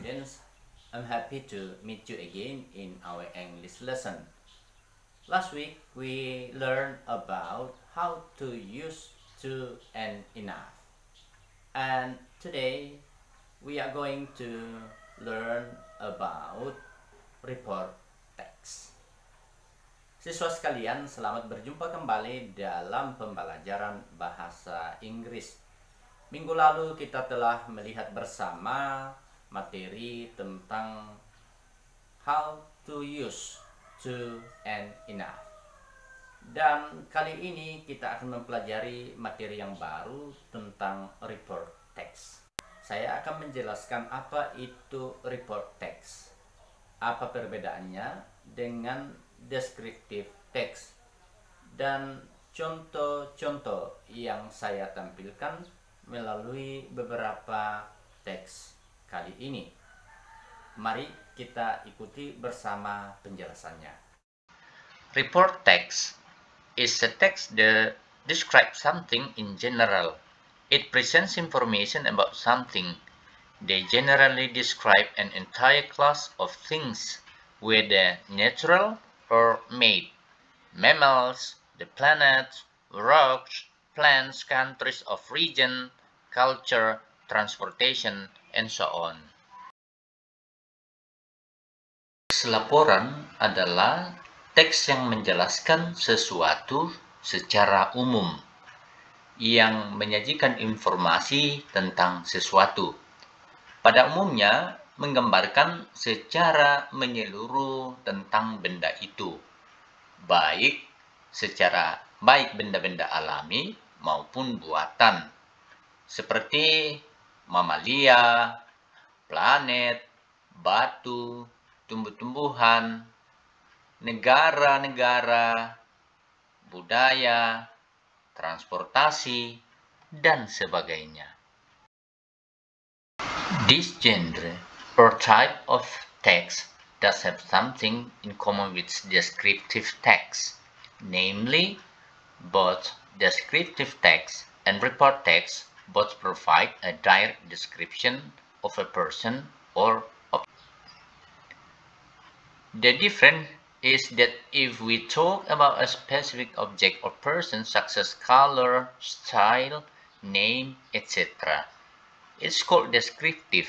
students. I'm happy to meet you again in our English lesson. Last week we learned about how to use to and enough. And today we are going to learn about report text. Siswa sekalian, selamat berjumpa kembali dalam pembelajaran bahasa Inggris. Minggu lalu kita telah melihat bersama materi tentang how to use to and enough. Dan kali ini kita akan mempelajari materi yang baru tentang report text. Saya akan menjelaskan apa itu report text, apa perbedaannya dengan descriptive text, dan contoh-contoh yang saya tampilkan melalui beberapa teks kali ini. Mari kita ikuti bersama penjelasannya. Report text is a text that describes something in general. It presents information about something. They generally describe an entire class of things, whether natural or made. Mammals, the planets, rocks, plants, countries of region, culture, transportation, and so on. Teks laporan adalah teks yang menjelaskan sesuatu secara umum, yang menyajikan informasi tentang sesuatu. Pada umumnya, menggambarkan secara menyeluruh tentang benda itu, baik benda-benda alami maupun buatan, seperti mamalia, planet, batu, tumbuh-tumbuhan, negara-negara, budaya, transportasi, dan sebagainya. This genre or type of text does have something in common with descriptive text. Namely, both descriptive text and report text both provide a direct description of a person or object. The difference is that if we talk about a specific object or person such as color, style, name, etc., it's called descriptive.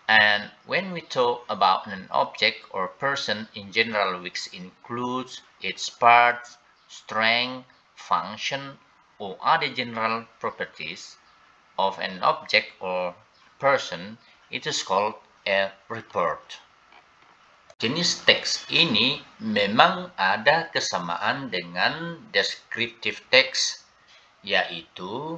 And when we talk about an object or person in general, which includes its parts, strength, function, or other general properties of an object or person, it is called a report. Jenis teks ini memang ada kesamaan dengan descriptive text, yaitu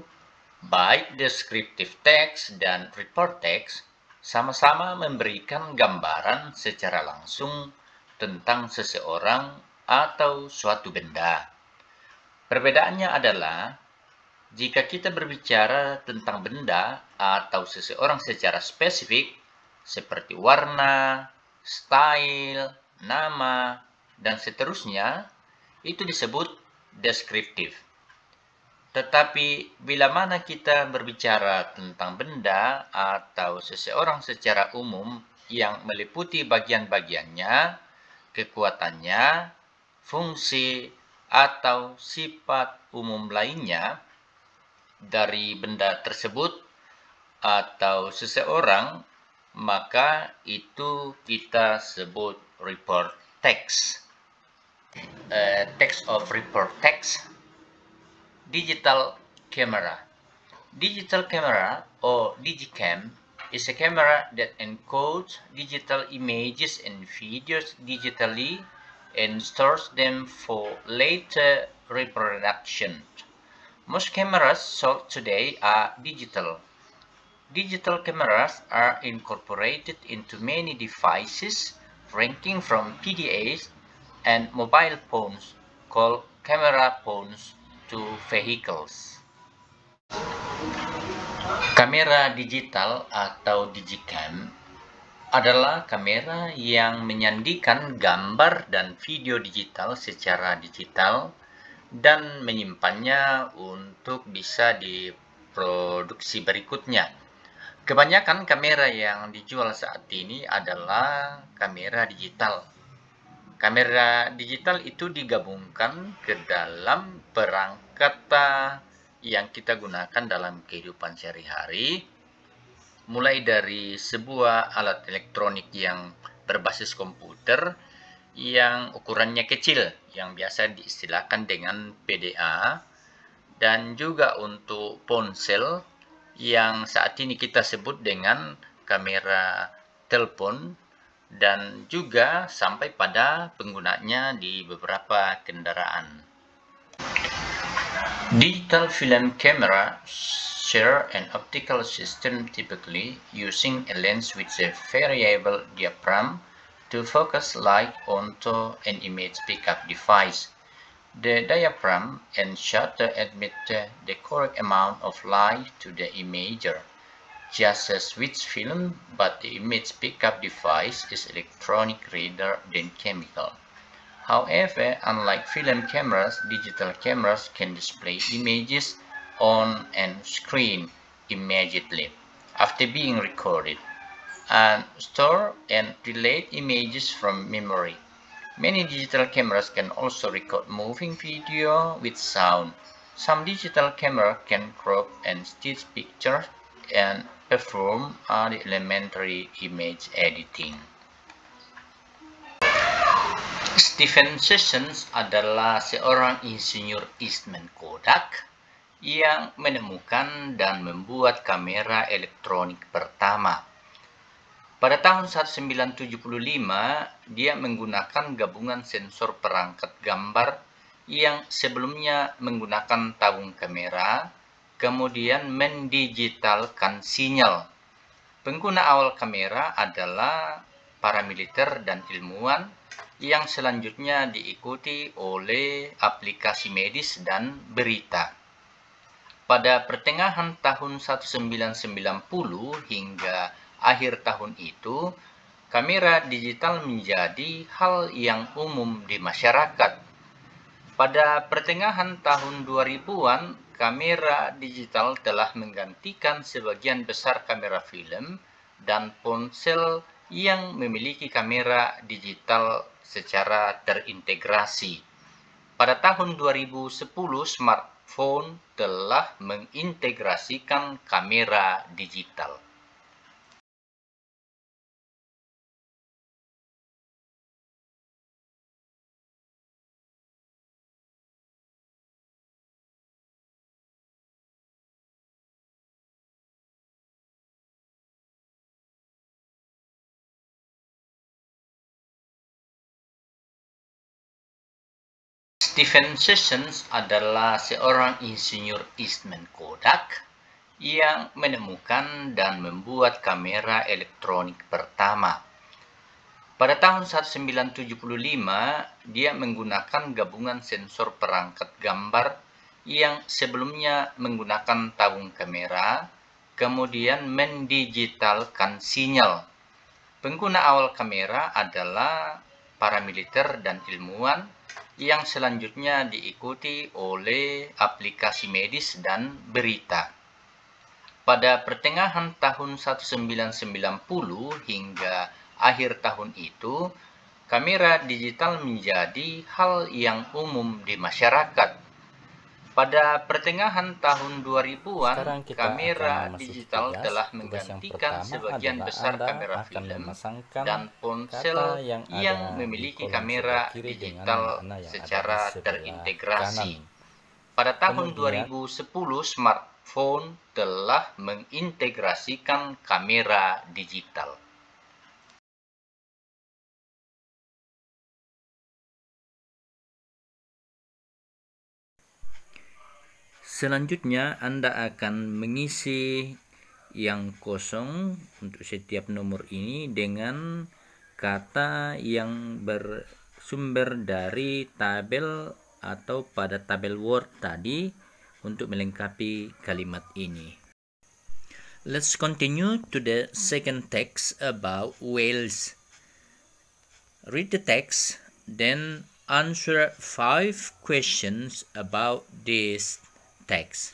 baik descriptive text dan report text sama-sama memberikan gambaran secara langsung tentang seseorang atau suatu benda. Perbedaannya adalah, jika kita berbicara tentang benda atau seseorang secara spesifik, seperti warna, style, nama, dan seterusnya, itu disebut deskriptif. Tetapi bila mana kita berbicara tentang benda atau seseorang secara umum yang meliputi bagian-bagiannya, kekuatannya, fungsi, atau sifat umum lainnya dari benda tersebut atau seseorang, maka itu kita sebut report text. Text of report text. Digital camera. Digital camera, or digicam, is a camera that encodes digital images and videos digitally and stores them for later reproduction. Most cameras sold today are digital. Digital cameras are incorporated into many devices, ranging from PDAs and mobile phones called camera phones to vehicles. Kamera digital atau digicam adalah kamera yang menyandikan gambar dan video digital secara digital dan menyimpannya untuk bisa diproduksi berikutnya. Kebanyakan kamera yang dijual saat ini adalah kamera digital. Kamera digital itu digabungkan ke dalam perangkat yang kita gunakan dalam kehidupan sehari-hari, mulai dari sebuah alat elektronik yang berbasis komputer yang ukurannya kecil, yang biasa diistilahkan dengan PDA, dan juga untuk ponsel yang saat ini kita sebut dengan kamera telepon, dan juga sampai pada penggunanya di beberapa kendaraan. Digital film camera share an optical system typically using a lens with a variable diaphragm to focus light onto an image pickup device. The diaphragm and shutter admit the correct amount of light to the imager, just as with film, but the image pickup device is electronic rather than chemical. However, unlike film cameras, digital cameras can display images on a screen immediately after being recorded and store and delete images from memory. Many digital cameras can also record moving video with sound. Some digital cameras can crop and stitch pictures and perform the elementary image editing. Stephen Sessions adalah seorang insinyur Eastman Kodak yang menemukan dan membuat kamera elektronik pertama. Pada tahun 1975, dia menggunakan gabungan sensor perangkat gambar yang sebelumnya menggunakan tabung kamera, kemudian mendigitalkan sinyal. Pengguna awal kamera adalah para militer dan ilmuwan, yang selanjutnya diikuti oleh aplikasi medis dan berita. Pada pertengahan tahun 1990 hingga akhir tahun itu, kamera digital menjadi hal yang umum di masyarakat. Pada pertengahan tahun 2000-an, kamera digital telah menggantikan sebagian besar kamera film dan ponsel yang memiliki kamera digital secara terintegrasi. Pada tahun 2010, smartphone telah mengintegrasikan kamera digital. Stephen Sessions adalah seorang insinyur Eastman Kodak yang menemukan dan membuat kamera elektronik pertama. Pada tahun 1975, dia menggunakan gabungan sensor perangkat gambar yang sebelumnya menggunakan tabung kamera, kemudian mendigitalkan sinyal. Pengguna awal kamera adalah para militer dan ilmuwan, yang selanjutnya diikuti oleh aplikasi medis dan berita. Pada pertengahan tahun 1990 hingga akhir tahun itu, kamera digital menjadi hal yang umum di masyarakat. Pada pertengahan tahun 2000-an, Sekarang kita kamera akan memasuki digital tugas. telah Tugas yang menggantikan pertama sebagian adalah besar Anda kamera akan film memasangkan dan ponsel kata yang yang ada memiliki di kolom kamera sebelah kiri dengan digital makna yang secara ada di sebelah terintegrasi. kanan. Pada tahun Kemudian, 2010, smartphone telah mengintegrasikan kamera digital. Selanjutnya Anda akan mengisi yang kosong untuk setiap nomor ini dengan kata yang bersumber dari tabel atau pada tabel Word tadi untuk melengkapi kalimat ini. Let's continue to the second text about whales. Read the text, then answer 5 questions about this text.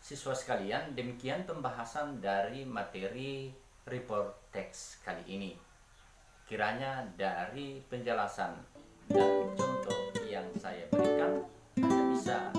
Siswa sekalian, demikian pembahasan dari materi report text kali ini. Kiranya dari penjelasan dan contoh yang saya berikan, Anda bisa